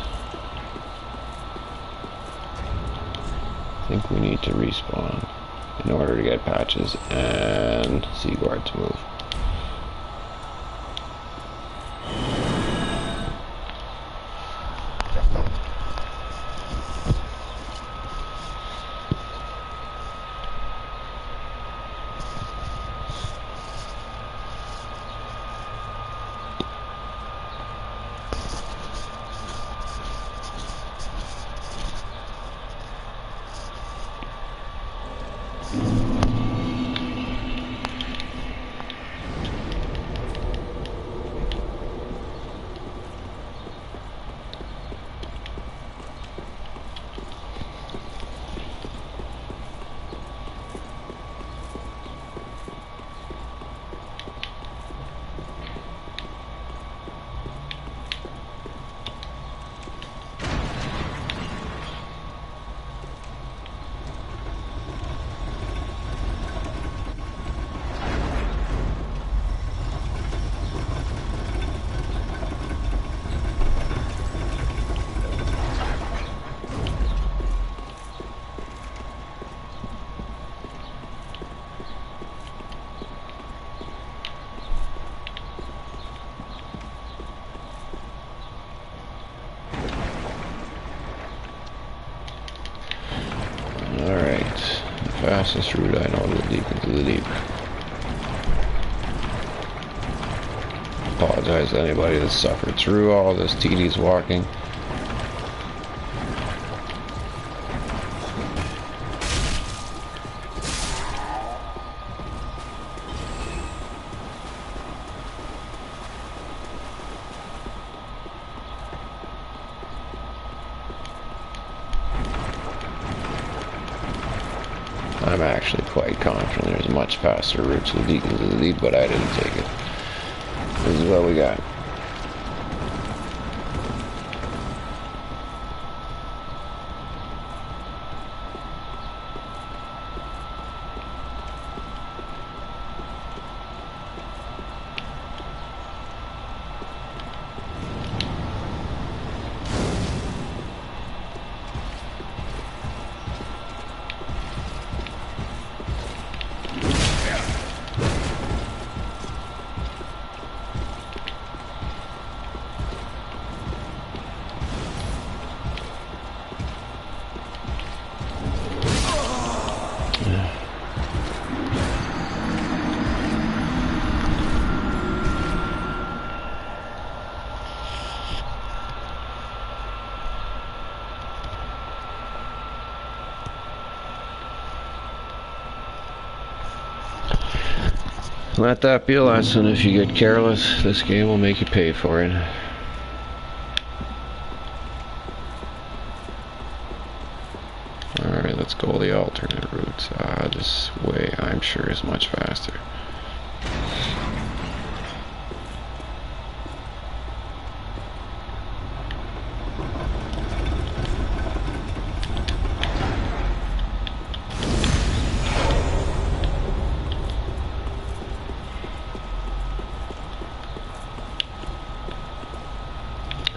I think we need to respawn in order to get Patches and Seaguard to move. Alright, the fastest route I know to the deep into the deep. Apologize to anybody that suffered through all this tedious walking. I'm actually quite confident there's a much faster route to the Deacons of the Deep, but I didn't take it. This is what we got. Let that be a lesson. If you get careless, this game will make you pay for it. Alright, let's go the alternate route. This way, I'm sure, is much faster.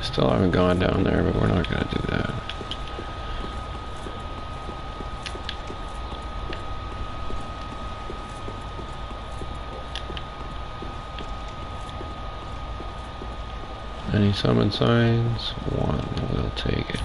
Still haven't gone down there, but we're not going to do that. Any summon signs? One. We'll take it.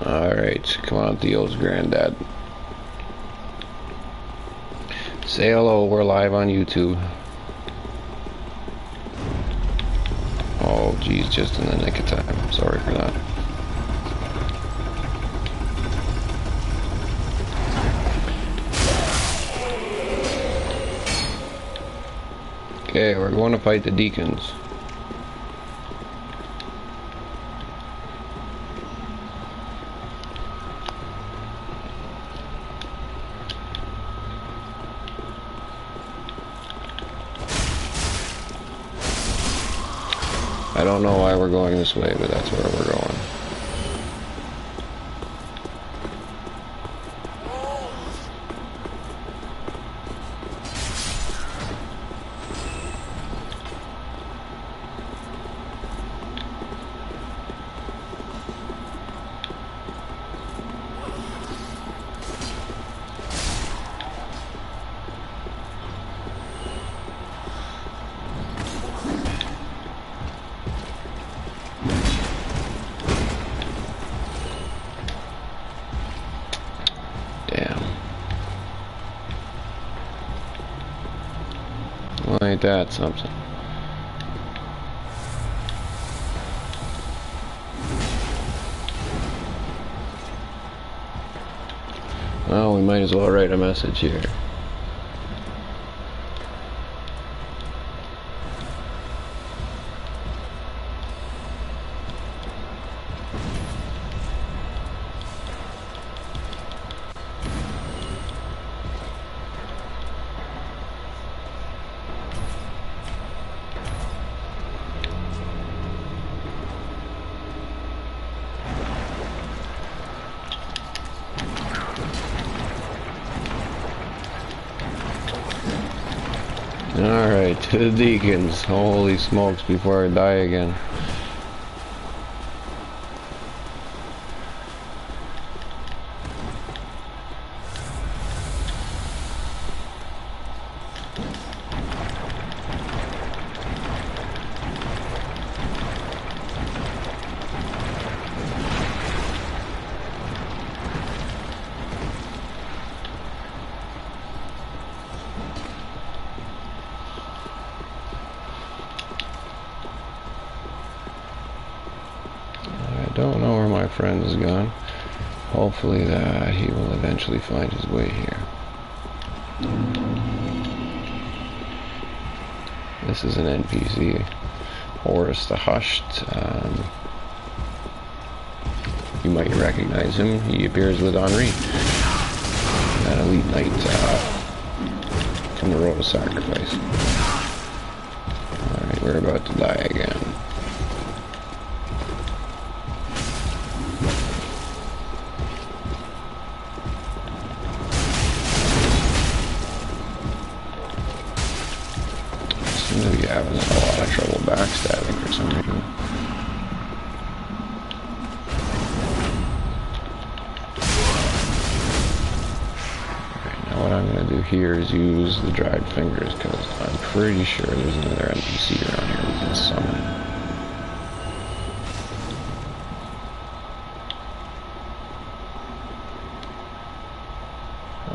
Alright, come on, Theo's granddad. Say hello, we're live on YouTube. Oh, geez, just in the nick of time. Sorry for that. Okay, we're going to fight the Deacons. I don't know why we're going this way, but that's where we're going. Well, ain't that something? Well, we might as well write a message here. Alright, to the Deacons. Holy smokes, before I die again. don't know where my friend has gone. Hopefully that he will eventually find his way here. This is an NPC. Horus the Hushed. You might recognize him. He appears with Henri, that elite knight from the Road of Sacrifice. Alright, we're about to die again. Seems to be having a lot of trouble backstabbing for some reason. What I'm going to do here is use the dried fingers, because I'm pretty sure there's another NPC around here we can summon.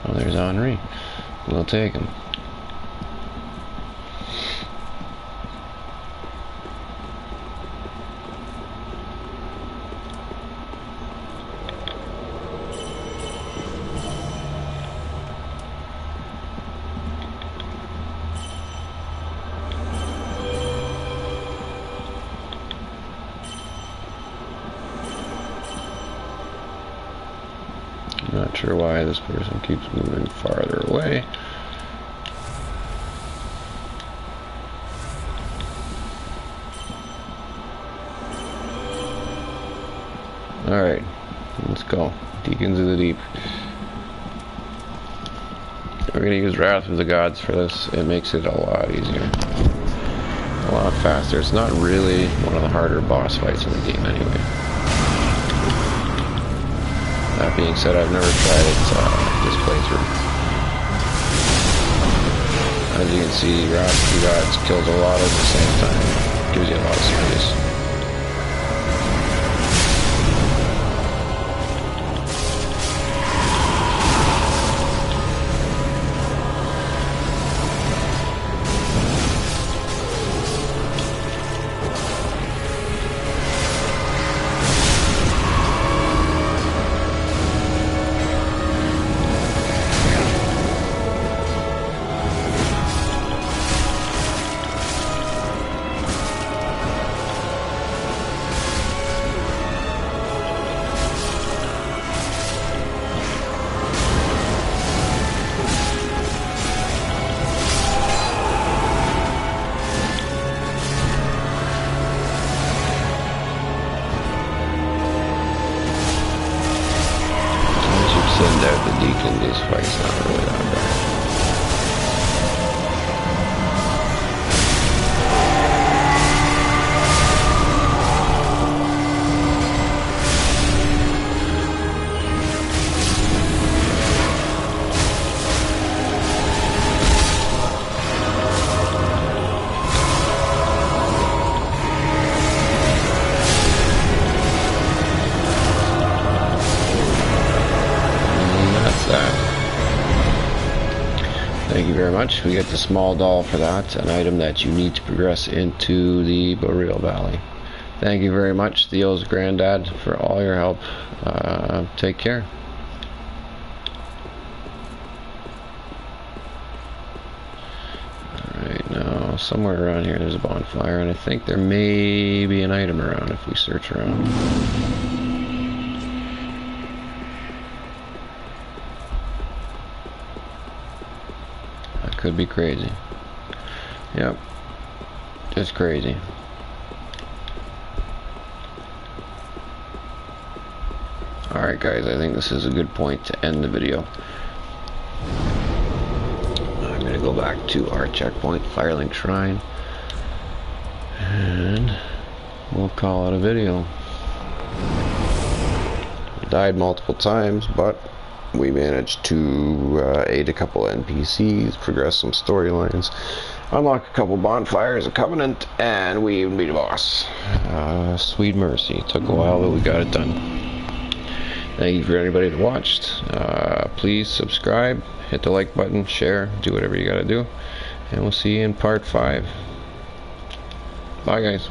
Oh, there's Henri. We'll take him. Not sure why this person keeps moving farther away. Alright, let's go. Deacons of the Deep. We're going to use Wrath of the Gods for this. It makes it a lot easier. A lot faster. It's not really one of the harder boss fights in the game anyway. That being said, I've never tried it this playthrough. As you can see, Wrath of the Gods kills a lot at the same time. Gives you a lot of space. Send out the deacon, this fight's not really that bad. Thank you very much. We get the small doll for that, an item that you need to progress into the Boreal Valley. Thank you very much, Theo's granddad, for all your help. Take care. Alright, now somewhere around here there's a bonfire, and I think there may be an item around if we search around. Could be crazy. Yep. Just crazy. Alright guys, I think this is a good point to end the video. I'm going to go back to our checkpoint, Firelink Shrine, and we'll call it a video. We died multiple times, but we managed to aid a couple NPCs, progress some storylines, unlock a couple bonfires, a covenant, and we even beat a boss. Sweet mercy. Took a while, but we got it done. Thank you for anybody that watched. Please subscribe, hit the like button, share, do whatever you gotta do, and we'll see you in part 5. Bye guys.